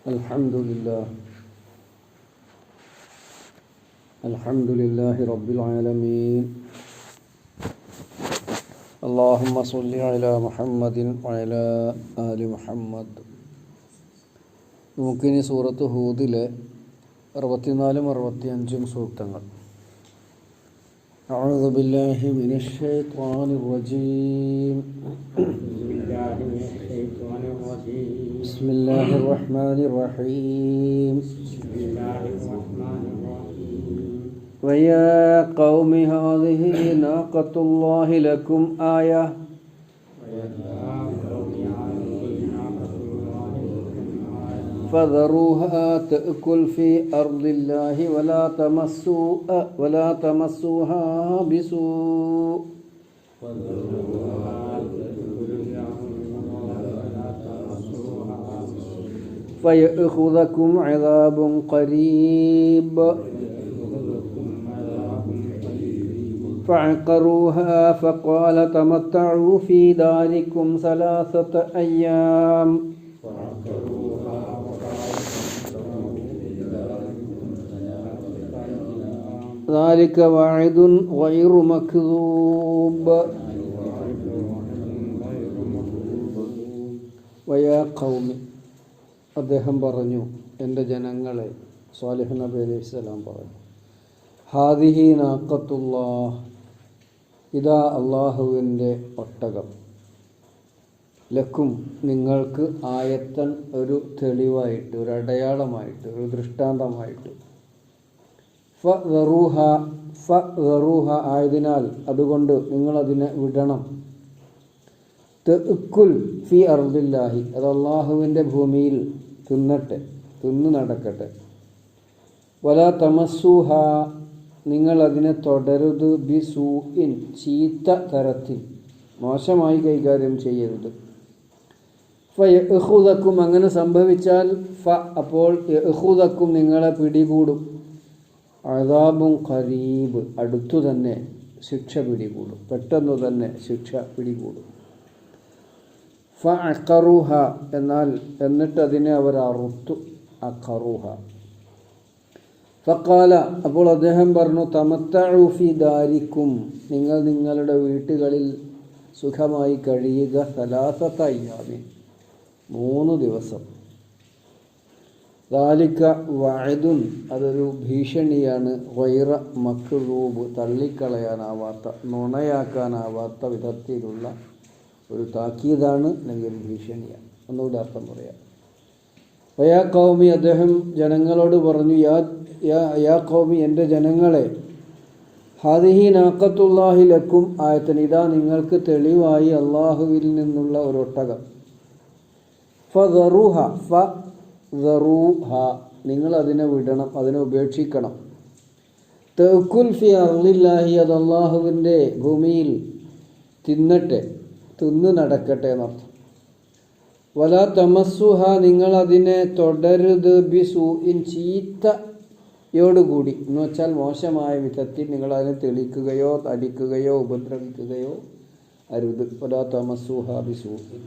Alhamdulillahi Rabbil Alameen. Allahumma salli ala Muhammadin wa ala ali Muhammad. നമുക്കിനി സൂറത്ത് ഹൂദിലെ 64-65 സൂക്തങ്ങൾ. അഊദു ബില്ലാഹി മിനശ് ശൈത്വാനിർ റജീം. ബിസ്മില്ലാഹിർ റഹ്മാനിർ റഹീം. ويا قوم هذه ناقة الله لكم آية فذروها تأكل في أرض الله ولا تمسوها بسوء فيأخذكم عذاب قريب فعقروها فقال تمتعوا في داركم 3 أيام ذلك وعد غير مكذوب. വയാ ഖൗമി, അദ്ദേഹം പറഞ്ഞു, എൻ്റെ ജനങ്ങളെ. സ്വാലിഹ് നബി അലൈഹിസ്സലാം പറഞ്ഞു, ഹാദിഹി നാഖത്തുല്ലാഹ്, ഇതാ അള്ളാഹുവിൻ്റെ ഒട്ടകം, ലക്കും നിങ്ങൾക്ക്, ആയത്തൻ ഒരു തെളിവായിട്ട്, ഒരു അടയാളമായിട്ട്, ഒരു ദൃഷ്ടാന്തമായിട്ട്. ഫദറൂഹ ആയതിനാൽ അതുകൊണ്ട് നിങ്ങളതിനെ വിടണം. തഅക്കുൽ ഫി അർദില്ലാഹി, അത് അള്ളാഹുവിൻ്റെ ഭൂമിയിൽ തിന്നു നടക്കട്ടെ. വലാ തമസ്സൂഹ, നിങ്ങൾ അതിനെ തുടരുത്. ബിസൂഇൻ, ചീത്ത തരത്തിൽ, മോശമായി കൈകാര്യം ചെയ്യരുത്. ഫയഅഖുദക്കും, അങ്ങനെ സംഭവിച്ചാൽ അപ്പോൾ യഅഖുദക്കും, നിങ്ങളെ പിടികൂടും. അദാബുൻ ഖരീബ്, അടുത്തു തന്നെ ശിക്ഷ പിടികൂടും, പെട്ടെന്ന് തന്നെ ശിക്ഷ പിടികൂടും. ഫഅഖറുഹ, എന്നിട്ട് അതിനെ അവർ അറുത്തു. അഖറുഹ. ഫഖാല, അപ്പോൾ അദ്ദേഹം പറഞ്ഞു, തമത്തഉ ഫി ദാരിക്കും, നിങ്ങൾ നിങ്ങളുടെ വീട്ടുകളിൽ സുഖമായി കഴിയുക. 3 അയ്യാമിൻ, 3 ദിവസം. ദാലിക വഅദുൻ, അതൊരു ഭീഷണിയാണ്. ഗൈറ മക്ദൂബ്, തള്ളിക്കളയാനാവാത്ത, നുണയാക്കാനാവാത്ത വിധത്തിലുള്ള ഒരു താക്കീതാണ്, അല്ലെങ്കിൽ ഒരു ഭീഷണിയാണ്. ഒന്നുകൂടി അർത്ഥം പറയാം. വയാ ഖൗമി, അദ്ദേഹം ജനങ്ങളോട് പറഞ്ഞു, യാ ഖൗമി, എൻ്റെ ജനങ്ങളെ. ഹാദിഹി നാഖത്തുല്ലാഹി ലക്കും ആയത്തൻ, ഇതാ നിങ്ങൾക്ക് തെളിവായി അള്ളാഹുവിൽ നിന്നുള്ള ഒരു ഒട്ടകം. ഫദറൂഹ, നിങ്ങൾ അതിനെ വിടണം, അതിനെ ഉപേക്ഷിക്കണം. തഅക്കുൽ ഫി അർളില്ലാഹി, അത് അള്ളാഹുവിൻ്റെ ഭൂമിയിൽ തിന്നു നടക്കട്ടെ എന്നർത്ഥം. വലാ തമസ്സുഹ, നിങ്ങൾ അതിനെ തുടരുത്. ബിസൂഇൻ, ചീത്തയോടുകൂടി, എന്ന് വെച്ചാൽ മോശമായ വിധത്തിൽ നിങ്ങൾ അതിനെ തെളിക്കുകയോ അടിക്കുകയോ ഉപദ്രവിക്കുകയോ അരുത്. വലാ തമസ്സുഹ ബിസൂഇൻ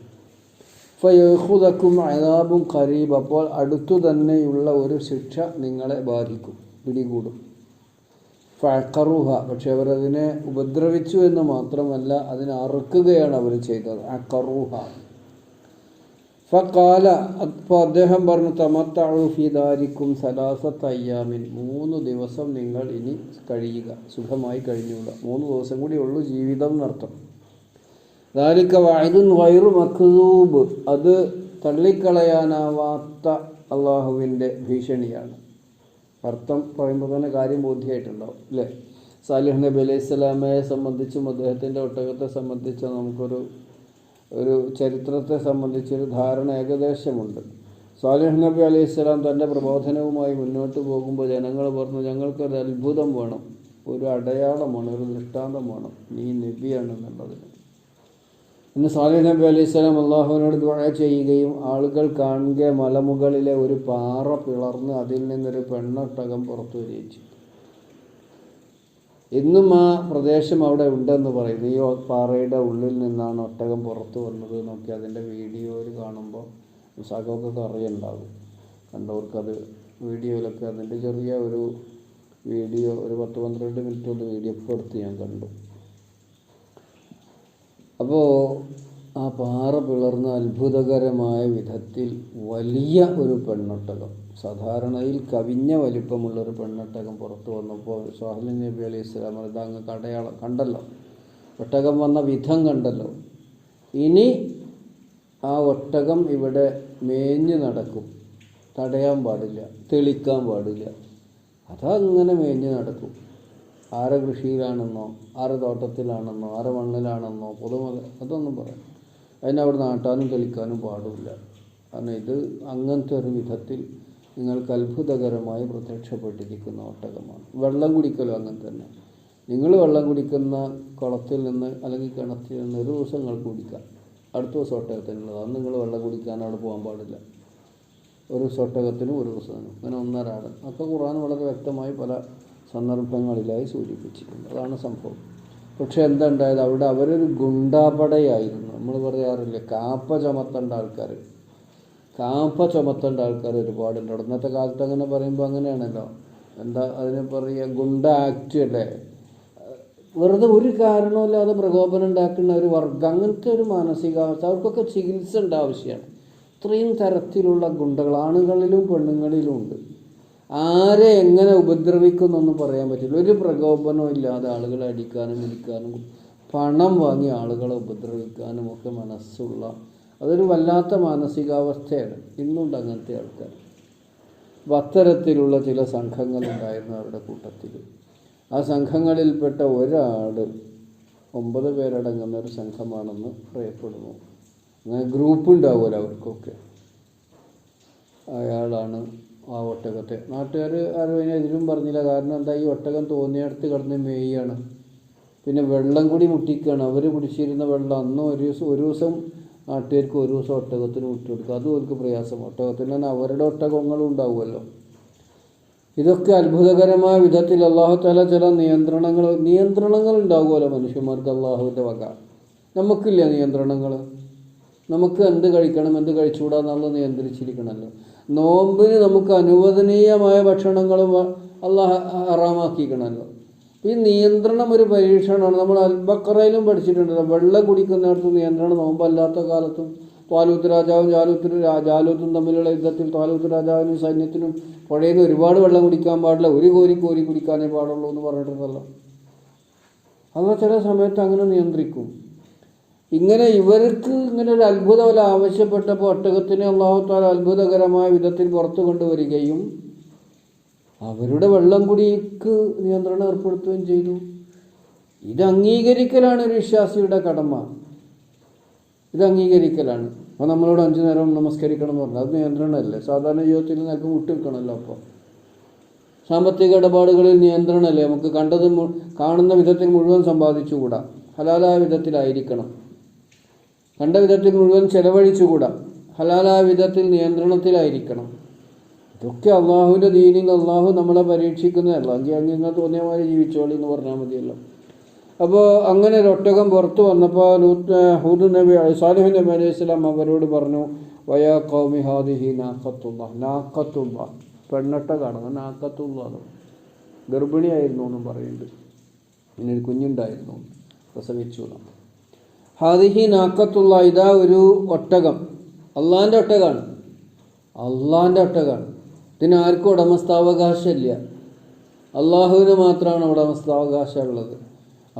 ഫയഖുദക്കും അദാബുൻ ഖരീബ്, അപ്പോൾ അടുത്തു തന്നെയുള്ള ഒരു ശിക്ഷ നിങ്ങളെ ബാധിക്കും, പിടികൂടും. ഫഅഖറുഹ, പക്ഷെ അവരതിനെ ഉപദ്രവിച്ചു എന്ന് മാത്രമല്ല, അതിനെ അറുക്കുകയാണ് അവർ ചെയ്തത്. അഖറുഹ. ഫഖാല, അപ്പോൾ അദ്ദേഹം പറഞ്ഞു, തമത്തഉ ഫി ദാരിക്കും 3 അയ്യാമിൻ, 3 ദിവസം നിങ്ങൾ ഇനി കഴിയുക, സുഖമായി കഴിഞ്ഞുകൂടുക. 3 ദിവസം കൂടി ഉള്ളൂ ജീവിതം എന്നർത്ഥം. ദാലിക വഅദുൻ ഗൈറു മക്ദൂബ്, അത് തള്ളിക്കളയാനാവാത്ത അള്ളാഹുവിൻ്റെ ഭീഷണിയാണ്. അർത്ഥം പറയുമ്പോൾ തന്നെ കാര്യം ബോധ്യമായിട്ടുണ്ടാവും അല്ലേ? സാലിഹ് നബി അലൈഹി സ്വലാമയെ സംബന്ധിച്ചും അദ്ദേഹത്തിൻ്റെ ഒട്ടകത്തെ സംബന്ധിച്ചും നമുക്കൊരു ചരിത്രത്തെ സംബന്ധിച്ചൊരു ധാരണ ഏകദേശമുണ്ട്. സാലിഹ് നബി അലൈഹി സ്വലാം തൻ്റെ പ്രബോധനവുമായി മുന്നോട്ട് പോകുമ്പോൾ ജനങ്ങൾ പറഞ്ഞു, ഞങ്ങൾക്കൊരു അത്ഭുതം വേണം, ഒരു അടയാളം വേണം, ഒരു ദൃഷ്ടാന്തം വേണം, നീ നബിയാണെന്നുള്ളതിന്. ഇന്ന് സാലിഹ് നബി അലൈഹി സ്വലാം അള്ളാഹുവിനോട് ദുആ ചെയ്യുകയും ആളുകൾ കാണുക മലമുകളിലെ ഒരു പാറ പിളർന്ന് അതിൽ നിന്നൊരു പെണ്ണൊട്ടകം പുറത്തു വരികയും ചെയ്തു. ഇന്നും ആ പ്രദേശം അവിടെ ഉണ്ടെന്ന് പറയുന്നു. ഈ പാറയുടെ ഉള്ളിൽ നിന്നാണ് ഒട്ടകം പുറത്തു വന്നത് എന്നൊക്കെ അതിൻ്റെ വീഡിയോയിൽ കാണുമ്പോൾ സഖമൊക്കെ അറിയുണ്ടാകും. കണ്ടവർക്കത് വീഡിയോയിലൊക്കെ അതിൻ്റെ ചെറിയ ഒരു വീഡിയോ ഒരു 10-12 മിനിറ്റ് കൊണ്ട് വീഡിയോ എടുത്ത് ഞാൻ കണ്ടു. അപ്പോൾ ആ പാറ പിളർന്ന അത്ഭുതകരമായ വിധത്തിൽ വലിയ ഒരു പെണ്ണൊട്ടകം, സാധാരണയിൽ കവിഞ്ഞ വലിപ്പമുള്ളൊരു പെണ്ണൊട്ടകം പുറത്തു വന്നപ്പോൾ സ്വാഹിൽ നബി അലൈഹി സ്വലാം ഇത് അങ്ങ് അടയാളം കണ്ടല്ലോ, ഒട്ടകം വന്ന വിധം കണ്ടല്ലോ. ഇനി ആ ഒട്ടകം ഇവിടെ മേഞ്ഞ് നടക്കും, തടയാൻ പാടില്ല, തെളിക്കാൻ പാടില്ല, അതങ്ങനെ മേഞ്ഞ് നടക്കും. ആരെ കൃഷിയിലാണെന്നോ ആരെ തോട്ടത്തിലാണെന്നോ ആരെ മണ്ണിലാണെന്നോ അതൊന്നും പറയാം, അതിനവിടെ നാട്ടാനും തെളിക്കാനും പാടില്ല. കാരണം ഇത് അങ്ങനത്തെ ഒരു വിധത്തിൽ നിങ്ങൾക്ക് അത്ഭുതകരമായി പ്രത്യക്ഷപ്പെട്ടിരിക്കുന്ന ഒട്ടകമാണ്. വെള്ളം കുടിക്കലും അങ്ങനെ തന്നെ. നിങ്ങൾ വെള്ളം കുടിക്കുന്ന കുളത്തിൽ നിന്ന് അല്ലെങ്കിൽ കിണറ്റിൽ നിന്ന് ഒരു ദിവസം നിങ്ങൾക്ക് കുടിക്കാം, അടുത്ത ദിവസം ഒട്ടകത്തിനുള്ളത്. അന്ന് നിങ്ങൾ വെള്ളം കുടിക്കാൻ അവിടെ പോകാൻ പാടില്ല. ഒരു ഒട്ടകത്തിനും ഒരു ദിവസത്തിനും അങ്ങനെ ഒന്നരാട് ഒക്കെ ഖുർആൻ വളരെ വ്യക്തമായി പല സന്ദർഭങ്ങളിലായി സൂചിപ്പിച്ചിട്ടുണ്ട്. അതാണ് സംഭവം. പക്ഷെ എന്താ ഉണ്ടായത്, അവിടെ അവരൊരു ഗുണ്ടാപടയായിരുന്നു. നമ്മൾ പറയാറില്ലേ കാപ്പ ചുമത്തേണ്ട ആൾക്കാർ, കാപ്പ ചുമത്തേണ്ട ആൾക്കാർ ഒരുപാടുണ്ട്. ഇന്നത്തെ കാലത്ത് അങ്ങനെ പറയുമ്പോൾ അങ്ങനെയാണല്ലോ, എന്താ അതിന് പറയുക, ഗുണ്ട ആക്ട് അല്ലേ, വെറുതെ ഒരു കാരണമില്ലാതെ പ്രകോപനം ഉണ്ടാക്കുന്ന ഒരു വർഗം, അങ്ങനത്തെ ഒരു മാനസികാവസ്ഥ. അവർക്കൊക്കെ ചികിത്സ ഉണ്ട് ആവശ്യമാണ്. ഇത്രയും തരത്തിലുള്ള ഗുണ്ടകൾ ആണുങ്ങളിലും പെണ്ണുങ്ങളിലും ഉണ്ട്. ആരെ എങ്ങനെ ഉപദ്രവിക്കുന്നൊന്നും പറയാൻ പറ്റില്ല. ഒരു പ്രകോപനവും ഇല്ലാതെ ആളുകളെ അടിക്കാനും ഇടിക്കാനും പണം വാങ്ങി ആളുകളെ ഉപദ്രവിക്കാനും ഒക്കെ മനസ്സുള്ള അതൊരു വല്ലാത്ത മാനസികാവസ്ഥയാണ്. ഇന്നുണ്ട് അങ്ങനത്തെ ആൾക്കാർ. അപ്പം അത്തരത്തിലുള്ള ചില സംഘങ്ങളുണ്ടായിരുന്നു അവരുടെ കൂട്ടത്തിൽ. ആ സംഘങ്ങളിൽപ്പെട്ട ഒരാൾ 9 പേരടങ്ങുന്ന ഒരു സംഘമാണെന്ന് പറയപ്പെടുന്നു. അങ്ങനെ ഗ്രൂപ്പ് ഉണ്ടാവുമല്ലോ അവർക്കൊക്കെ. അയാളാണ് ആ ഒട്ടകത്തെ. നാട്ടുകാർ ആരും അതിനെതിരും പറഞ്ഞില്ല. കാരണം എന്താ, ഈ ഒട്ടകം തോന്നിയടുത്ത് കിടന്ന് മേയാണ്, പിന്നെ വെള്ളം കൂടി മുട്ടിക്കുകയാണ്. അവർ കുടിച്ചിരുന്ന വെള്ളം അന്ന് ഒരു ദിവസം നാട്ടുകാർക്ക് ഒരു ദിവസം ഒട്ടകത്തിന് വിട്ടുകൊടുക്കുക, അതും അവർക്ക് പ്രയാസം. ഒട്ടകത്തിന് തന്നെ അവരുടെ ഒട്ടകങ്ങളും ഉണ്ടാവുമല്ലോ. ഇതൊക്കെ അത്ഭുതകരമായ വിധത്തിൽ അള്ളാഹു തആല ചില നിയന്ത്രണങ്ങൾ ഉണ്ടാവുമല്ലോ മനുഷ്യന്മാർക്ക് അള്ളാഹുവിൻ്റെ വക. നമുക്കില്ല നിയന്ത്രണങ്ങൾ. നമുക്ക് എന്ത് കഴിക്കണം എന്ത് കഴിച്ചുകൂടാന്നുള്ളത് നിയന്ത്രിച്ചിരിക്കണമല്ലോ. നോമ്പിന് നമുക്ക് അനുവദനീയമായ ഭക്ഷണങ്ങളും അള്ളാഹ് ഹറാമാക്കിക്കണമല്ലോ. ഈ നിയന്ത്രണം ഒരു പരീക്ഷണമാണ്. നമ്മൾ അൽ-ബഖറയിലും പഠിച്ചിട്ടുണ്ടല്ലോ, വെള്ളം കുടിക്കുന്നിടത്ത് നിയന്ത്രണം. നോമ്പല്ലാത്ത കാലത്തും ത്വാലൂത്ത് രാജാവും ജാലൂത്തും തമ്മിലുള്ള യുദ്ധത്തിൽ ത്വാലൂത്ത് രാജാവിനും സൈന്യത്തിനും പുഴയിൽ നിന്ന് ഒരുപാട് വെള്ളം കുടിക്കാൻ പാടില്ല, ഒരു കോരി കുടിക്കാനേ പാടുള്ളൂ എന്ന് പറഞ്ഞിട്ടുണ്ടല്ലോ. അത് ചില സമയത്ത് അങ്ങനെ നിയന്ത്രിക്കും. ഇങ്ങനെ ഇവർക്ക് ഇങ്ങനെ ഒരു അത്ഭുതം ആവശ്യപ്പെട്ടപ്പോൾ ഒട്ടകത്തിനെ അല്ലാഹു തആല അത്ഭുതകരമായ വിധത്തിൽ പുറത്തു കൊണ്ടുവരികയും അവരുടെ വെള്ളം കുടിക്ക് നിയന്ത്രണം ഏർപ്പെടുത്തുകയും ചെയ്തു. ഇത് അംഗീകരിക്കലാണ് ഒരു വിശ്വാസിയുടെ കടമ. ഇത് അംഗീകരിക്കലാണ്. അപ്പോൾ നമ്മളോട് 5 നേരം നമസ്കരിക്കണം എന്ന് പറഞ്ഞാൽ അത് നിയന്ത്രണമല്ലേ? സാധാരണ ജീവിതത്തിൽ നിന്നൊക്കെ വിട്ടുനിൽക്കണമല്ലോ. അപ്പോൾ സാമ്പത്തിക ഇടപാടുകളിൽ നിയന്ത്രണമല്ലേ? നമുക്ക് കാണുന്ന വിധത്തിൽ മുഴുവൻ സമ്പാദിച്ചുകൂടാ, ഹലാലായ വിധത്തിലായിരിക്കണം. കണ്ട വിധത്തിൽ മുഴുവൻ ചെലവഴിച്ചുകൂടാ, ഹലാലായ വിധത്തിൽ നിയന്ത്രണത്തിലായിരിക്കണം. ഇതൊക്കെ അള്ളാഹുവിൻ്റെ ദീനിൽ അള്ളാഹു നമ്മളെ പരീക്ഷിക്കുന്നതല്ല. അങ്ങനെ തോന്നിയ മാതിരി ജീവിച്ചോളി എന്ന് പറഞ്ഞാൽ മതിയല്ലോ. അപ്പോൾ അങ്ങനെ ഒരു ഒട്ടകം പുറത്ത് വന്നപ്പോൾ ഹൂദ് നബി സാലിഹ് നബി അലൈഹി സ്വലാം അവരോട് പറഞ്ഞു, വയാ ഖൗമി ഹാദിഹി നാഖത്തുല്ലാ, പെണ്ണൊട്ടകാണ് നാഖത്തുല്ലാ, ഗർഭിണിയായിരുന്നു എന്നും പറയുന്നുണ്ട്. പിന്നെ ഒരു കുഞ്ഞുണ്ടായിരുന്നു, പ്രസവിച്ചു. ഹാദിഹി നാഖത്തുല്ലാ, ഇതാ ഒരു ഒട്ടകം, അള്ളാൻ്റെ ഒട്ടകമാണ്, അള്ളാൻ്റെ ഒട്ടകമാണ്. ഇതിനാർക്കും ഉടമസ്ഥാവകാശമില്ല, അള്ളാഹുവിന് മാത്രമാണ് ഉടമസ്ഥാവകാശം ഉള്ളത്.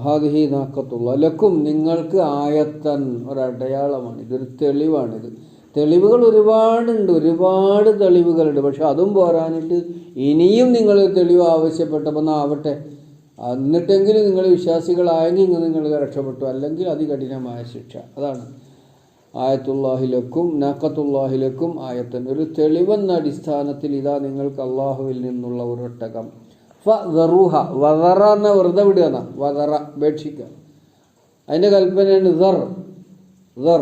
ഹാദിഹി നാഖത്തുല്ലാ ലക്കും, നിങ്ങൾക്ക് ആയത്തൻ, ഒരടയാളമാണ്, ഇതൊരു തെളിവാണിത്. തെളിവുകൾ ഒരുപാട് തെളിവുകളുണ്ട്. പക്ഷെ അതും പോരാഞ്ഞിട്ട് ഇനിയും നിങ്ങൾ തെളിവ് ആവശ്യപ്പെട്ടപ്പോൾ ആവട്ടെ, എന്നിട്ടെങ്കിലും നിങ്ങൾ വിശ്വാസികളായെങ്കിൽ നിങ്ങൾ രക്ഷപ്പെട്ടു, അല്ലെങ്കിൽ അതികഠിനമായ ശിക്ഷ. അതാണ് ആയത്തുല്ലാഹിലക്കും നാഖത്തുല്ലാഹിലക്കും ആയത്തൻ, ഒരു തെളിവെന്ന അടിസ്ഥാനത്തിൽ ഇതാ നിങ്ങൾക്ക് അള്ളാഹുവിൽ നിന്നുള്ള ഒരു ഒട്ടകം. ഫദറുഹ, വദറ എന്ന വെറുതെ വിടുക, വദറ ഉപേക്ഷിക്കുക, അതിൻ്റെ കൽപ്പനയാണ് ദർ.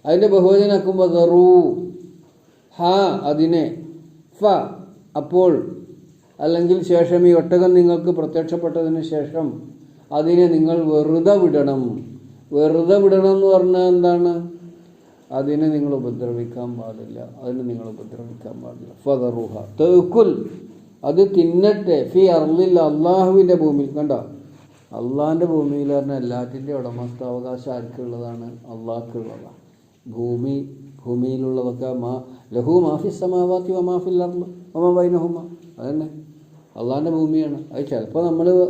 അതിൻ്റെ ബഹുവചനാക്കുമ്പോൾ ദറൂ, ഹ അതിനെ, ഫ അപ്പോൾ, അല്ലെങ്കിൽ ശേഷം, ഈ ഒട്ടകം നിങ്ങൾക്ക് പ്രത്യക്ഷപ്പെട്ടതിന് ശേഷം അതിനെ നിങ്ങൾ വെറുതെ വിടണം. വെറുതെ വിടണം എന്ന് പറഞ്ഞാൽ എന്താണ്? അതിനെ നിങ്ങൾ ഉപദ്രവിക്കാൻ പാടില്ല. ഫദറുഹ തഅകുൽ, അത് തിന്നട്ടെ, ഫി അർളിൽ, അള്ളാഹുവിൻ്റെ ഭൂമിയിൽ. കണ്ടോ, അള്ളാഹിൻ്റെ ഭൂമിയിൽ പറഞ്ഞാൽ എല്ലാറ്റിൻ്റെ ഉടമസ്ഥാവകാശം ആർക്കുള്ളതാണ്? അള്ളാഹ്ക്കുള്ളതാണ്. ഭൂമിയിലുള്ളതൊക്കെ ലഹു മാഫി സമാവാത്തി വമാഫിൽ അർള് വമാ ബൈനഹുമ, അതന്നെ അള്ളാഹിൻ്റെ ഭൂമിയാണ്. അത് ചിലപ്പോൾ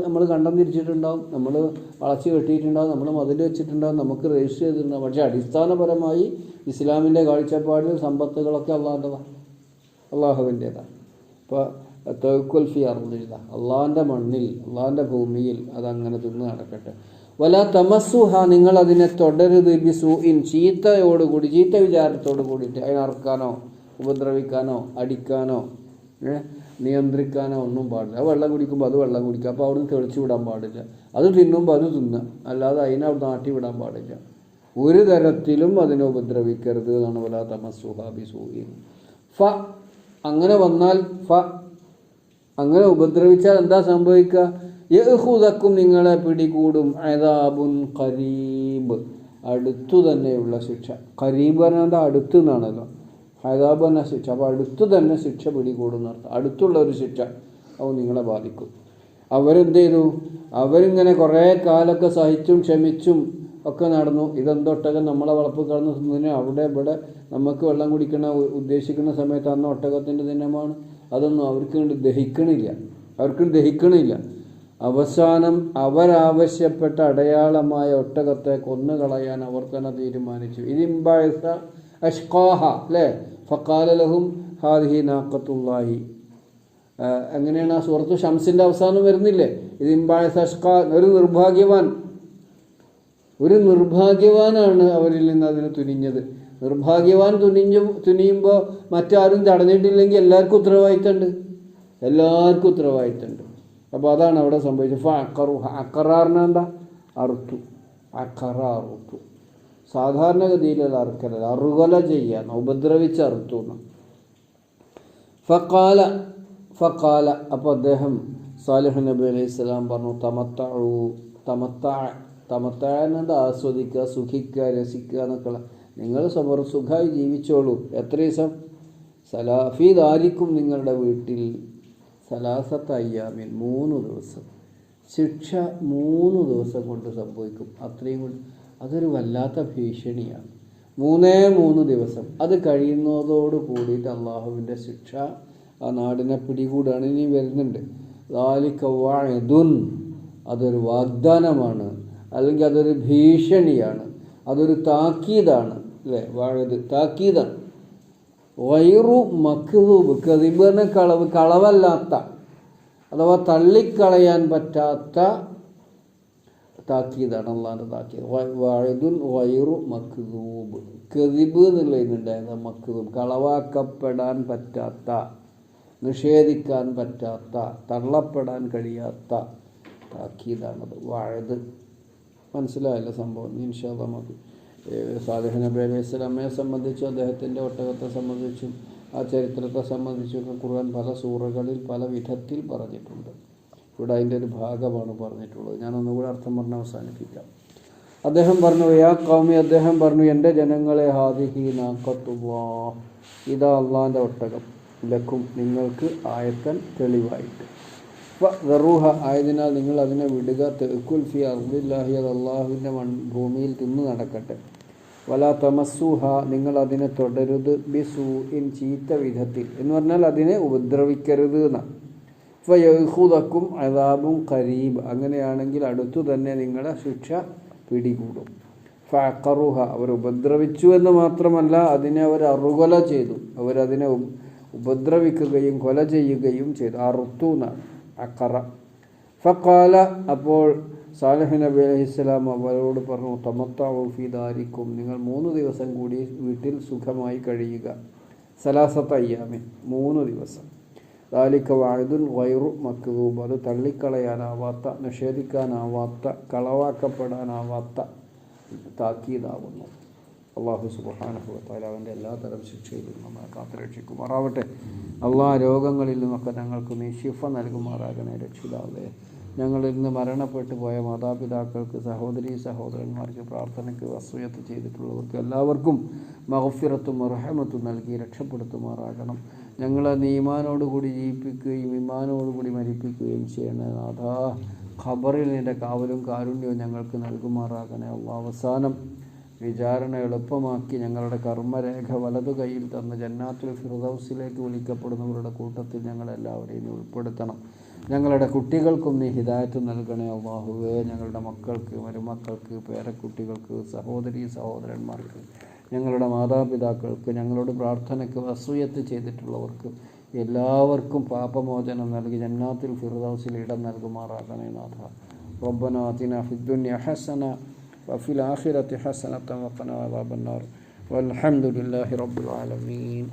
നമ്മൾ കണ്ടം തിരിച്ചിട്ടുണ്ടാവും, നമ്മൾ വളച്ച് കെട്ടിയിട്ടുണ്ടാവും, നമ്മൾ മതിൽ വെച്ചിട്ടുണ്ടാവും, നമുക്ക് രജിസ്റ്റർ ചെയ്തിട്ടുണ്ടാവും. പക്ഷേ അടിസ്ഥാനപരമായി ഇസ്ലാമിൻ്റെ കാഴ്ചപ്പാടിൽ സമ്പത്തുകളൊക്കെ അള്ളാഹുവിൻ്റേതാണ്. ഇപ്പോൾ തവക്കുൽ ഫി അർളില്ല, അള്ളാഹിൻ്റെ മണ്ണിൽ, അള്ളാഹിൻ്റെ ഭൂമിയിൽ അതങ്ങനെ തിന്ന് നടക്കട്ടെ. വല തമസ്സുഹ, നിങ്ങൾ അതിനെ തുടരുത്, ബിസൂഇൻ, ചീത്തയോടുകൂടി, ചീത്ത വിചാരത്തോടു കൂടിയിട്ട്. അതിനറക്കാനോ ഉപദ്രവിക്കാനോ അടിക്കാനോ നിയന്ത്രിക്കാനോ ഒന്നും പാടില്ല. അത് വെള്ളം കുടിക്കുമ്പോൾ അത് വെള്ളം കുടിക്കുക, അപ്പോൾ അവിടുന്ന് തെളിച്ച് വിടാൻ പാടില്ല. അത് തിന്നുമ്പോൾ അത് തിന്നുക, അല്ലാതെ അതിനെ അവിടെ നാട്ടി വിടാൻ പാടില്ല. ഒരു തരത്തിലും അതിനെ ഉപദ്രവിക്കരുത് എന്നാണ്. വല തമസ്സുഹ ബിസൂഇൻ. അങ്ങനെ വന്നാൽ അങ്ങനെ ഉപദ്രവിച്ചാൽ എന്താ സംഭവിക്കുക? യഖുദക്കും, നിങ്ങളെ പിടികൂടും, അദാബുൻ ഖരീബ്, അടുത്തു തന്നെയുള്ള ശിക്ഷ. ഖരീബ് പറഞ്ഞാൽ എന്താ? അടുത്ത് നിന്നാണല്ലോ. അദാബ് എന്ന ശിക്ഷ, അപ്പോൾ അടുത്ത് തന്നെ ശിക്ഷ പിടികൂടുന്ന അർത്ഥം. അടുത്തുള്ള ഒരു ശിക്ഷ അത് നിങ്ങളെ ബാധിക്കും. അവരെന്ത് ചെയ്തു? അവരിങ്ങനെ കുറേ കാലമൊക്കെ സഹിച്ചും ക്ഷമിച്ചും ഒക്കെ നടന്നു. ഇതെന്തൊട്ടകം നമ്മളെ വളപ്പ് കടന്ന് തിന്നിന്, അവിടെ ഇവിടെ നമുക്ക് വെള്ളം ഉദ്ദേശിക്കുന്ന സമയത്ത് അന്ന് ഒട്ടകത്തിൻ്റെ ദിനമാണ്. അതൊന്നും അവർക്ക് ദഹിക്കണില്ല. അവസാനം അവരാവശ്യപ്പെട്ട അടയാളമായ ഒട്ടകത്തെ കൊന്നുകളയാൻ അവർ തന്നെ തീരുമാനിച്ചു. ഇതിംബഅസ അഷ്ഖാഹ, അല്ലേ? ഫഖാല ലഹും ഹാദിഹി നാഖത്തുല്ലാഹി. എങ്ങനെയാണ് ആ സൂറത്ത് ഷംസിൻ്റെ അവസാനം വരുന്നില്ലേ? ഇതിംബഅസ അഷ്ഖാ, ഒരു നിർഭാഗ്യവാനാണ് അവരിൽ നിന്ന് അതിന് തുനിഞ്ഞത്. നിർഭാഗ്യവാൻ തുനിയുമ്പോൾ മറ്റാരും തടഞ്ഞിട്ടില്ലെങ്കിൽ എല്ലാവർക്കും ഉത്തരവാദിത്തമുണ്ട്. അപ്പോൾ അതാണ് അവിടെ സംഭവിച്ചത്. അക്കറാറിന് എന്താ? അറുത്തു. അറുത്തു. സാധാരണഗതിയിലുള്ള അറുക്കലല്ല, അറുകൊല ചെയ്യാൻ, ഉപദ്രവിച്ച് അറുത്തു എന്ന്. ഫഖാല, അപ്പോൾ അദ്ദേഹം സാലിഹ് നബി അലൈഹി സ്വലാം പറഞ്ഞു, തമത്താനെന്താ? ആസ്വദിക്കുക, സുഖിക്കുക, രസിക്കുക എന്നൊക്കെയുള്ള. നിങ്ങൾ സുഖമായി ജീവിച്ചോളൂ. എത്ര ദിവസം? സലാഫി ദാരിക്കും, നിങ്ങളുടെ വീട്ടിൽ, സലാസത്ത അയ്യാമിൻ, 3 ദിവസം. ശിക്ഷ 3 ദിവസം കൊണ്ട് സംഭവിക്കും. അത്രയും കൊണ്ട് അതൊരു വല്ലാത്ത ഭീഷണിയാണ്. 3 ദിവസം. അത് കഴിയുന്നതോട് കൂടിയിട്ട് അള്ളാഹുവിൻ്റെ ശിക്ഷ ആ നാടിനെ പിടികൂടാണ്. ഇനി വരുന്നുണ്ട്. ദാലിക വഅദുൻ, അതൊരു വാഗ്ദാനമാണ്, അല്ലെങ്കിൽ അതൊരു ഭീഷണിയാണ്, അതൊരു താക്കീതാണ്, അല്ലേ? വഅദ് താക്കീതാണ്. ഗൈറു മക്ദൂബ്, കദിബ് എന്ന കളവല്ലാത്ത, അഥവാ തള്ളിക്കളയാൻ പറ്റാത്ത താക്കീതാണ്. അള്ളാഹിൻ്റെ താക്കീത്. വഅദുൻ ഗൈറു മക്ദൂബ്, കദിബ് എന്നുള്ളതിനുണ്ടായത് മക്ദൂബ്, കളവാക്കപ്പെടാൻ പറ്റാത്ത, നിഷേധിക്കാൻ പറ്റാത്ത, തള്ളപ്പെടാൻ കഴിയാത്ത താക്കീതാണത്. വഅദ് മനസ്സിലായല്ലോ സംഭവം? ഇൻഷാ അല്ലാഹ് നമുക്ക് സാലിഹ് നബി അലൈഹി സ്വലാമയെ സംബന്ധിച്ചും അദ്ദേഹത്തിൻ്റെ ഒട്ടകത്തെ സംബന്ധിച്ചും ആ ചരിത്രത്തെ സംബന്ധിച്ചൊക്കെ ഖുർആൻ പല സൂറകളിൽ പല വിധത്തിൽ പറഞ്ഞിട്ടുണ്ട്. ഇവിടെ അതിൻ്റെ ഒരു ഭാഗമാണ് പറഞ്ഞിട്ടുള്ളത്. ഞാനൊന്നുകൂടി അർത്ഥം പറഞ്ഞ് അവസാനിപ്പിക്കാം. അദ്ദേഹം പറഞ്ഞു, യാ ഖൗമി, അദ്ദേഹം പറഞ്ഞു, എൻ്റെ ജനങ്ങളെ, ഹാദിഹി നാഖത്തുല്ലാഹ്, ഇതാ അള്ളാഹിൻ്റെ ഒട്ടകം, ലക്കും, നിങ്ങൾക്ക്, ആയത്തൻ, തെളിവായിട്ട്. ഫദറൂഹ, ആയതിനാൽ നിങ്ങൾ അതിനെ വിടുക, തഅകുൽ ഫി അർളില്ലാഹി, അത് അള്ളാഹുവിൻ്റെ ഭൂമിയിൽ തിന്നു നടക്കട്ടെ. വല തമസ്സുഹ, നിങ്ങൾ അതിനെ തുടരുത്, ബിസൂഇൻ, ചീത്ത വിധത്തിൽ, എന്ന് പറഞ്ഞാൽ അതിനെ ഉപദ്രവിക്കരുത് എന്നാണ്. ഫയഖുദക്കും അദാബുൻ ഖരീബ്, അങ്ങനെയാണെങ്കിൽ അടുത്തു തന്നെ നിങ്ങളെ ശിക്ഷ പിടികൂടും. ഫഅഖറുഹ, അവർ ഉപദ്രവിച്ചു എന്ന് മാത്രമല്ല, അതിനെ അവർ അറുകൊല ചെയ്തു. അവരതിനെ ഉപദ്രവിക്കുകയും കൊല ചെയ്യുകയും ചെയ്തു. അറുത്തു എന്നാണ് അഖറ. ഫഖാല, അപ്പോൾ സാലിഹ് നബി അലൈഹിസ്സലാം അവരോട് പറഞ്ഞു, തമത്തഉ ഫീ ദാരിക്കും, നിങ്ങൾ 3 ദിവസം കൂടി വീട്ടിൽ സുഖമായി കഴിയുക. സലാസത്ത അയ്യാമിൻ, 3 ദിവസം. ദാലിക വഅദുൻ ഗൈറു മക്ദൂബ്, അത് തള്ളിക്കളയാനാവാത്ത, നിഷേധിക്കാനാവാത്ത, കളവാക്കപ്പെടാനാവാത്ത താക്കീതാവുന്നു. അള്ളാഹു സുബ്ഹാനഹു വ തആല അവൻ്റെ എല്ലാതരം ശിക്ഷയിൽ നിന്നും നമ്മളെ കാത്തുരക്ഷിക്കുമാറാവട്ടെ. അള്ളാഹ് രോഗങ്ങളിൽ നിന്നൊക്കെ ഞങ്ങൾക്ക് നീ ശിഫ നൽകുമാറാകണേ രക്ഷിതാവേ. ഞങ്ങളിൽ നിന്ന് മരണപ്പെട്ടു പോയ മാതാപിതാക്കൾക്ക്, സഹോദരീ സഹോദരന്മാർക്ക്, പ്രാർത്ഥനയ്ക്ക് വസിയത്ത് ചെയ്തിട്ടുള്ളവർക്ക് എല്ലാവർക്കും മഗ്ഫിറത്തും റഹ്മത്തും നൽകി രക്ഷപ്പെടുത്തുമാറാകണം. ഞങ്ങളെ ഈമാനോടുകൂടി ജീവിപ്പിക്കുകയും ഈമാനോടുകൂടി മരിപ്പിക്കുകയും ചെയ്യണേ നാഥാ. ഖബറിൽ നിൻ്റെ കാവലും കാരുണ്യവും ഞങ്ങൾക്ക് നൽകുമാറാകണേ അല്ലാഹ്. അവസാനം വിചാരണ എളുപ്പമാക്കി ഞങ്ങളുടെ കർമ്മരേഖ വലതു കൈയിൽ തന്ന് ജന്നാത്തുൽ ഫിർദൗസിലേക്ക് വിളിക്കപ്പെടുന്നവരുടെ കൂട്ടത്തിൽ ഞങ്ങളെല്ലാവരെയും ഉൾപ്പെടുത്തണം. ഞങ്ങളുടെ കുട്ടികൾക്കും നീ ഹിദായത്ത് നൽകണേ അല്ലാഹുവേ. ഞങ്ങളുടെ മക്കൾക്ക്, മരുമക്കൾക്ക്, പേരക്കുട്ടികൾക്ക്, സഹോദരീ സഹോദരന്മാർക്ക്, ഞങ്ങളുടെ മാതാപിതാക്കൾക്ക്, ഞങ്ങളോട് പ്രാർത്ഥനയ്ക്ക് വസിയത്ത് ചെയ്തിട്ടുള്ളവർക്ക് എല്ലാവർക്കും പാപമോചനം നൽകി ജന്നാത്തുൽ ഫിർദൗസിൽ ഇടം നൽകുമാറാകണേ നാഥ. റബ്ബനാ ആതിനാ ഫിദ്ദുനിയ ഹസന വഫിൽ ആഖിറതി ഹസനത വഖിനാ അദാബന്നാർ. വൽഹംദുലില്ലാഹി റബ്ബിൽ ആലമീൻ.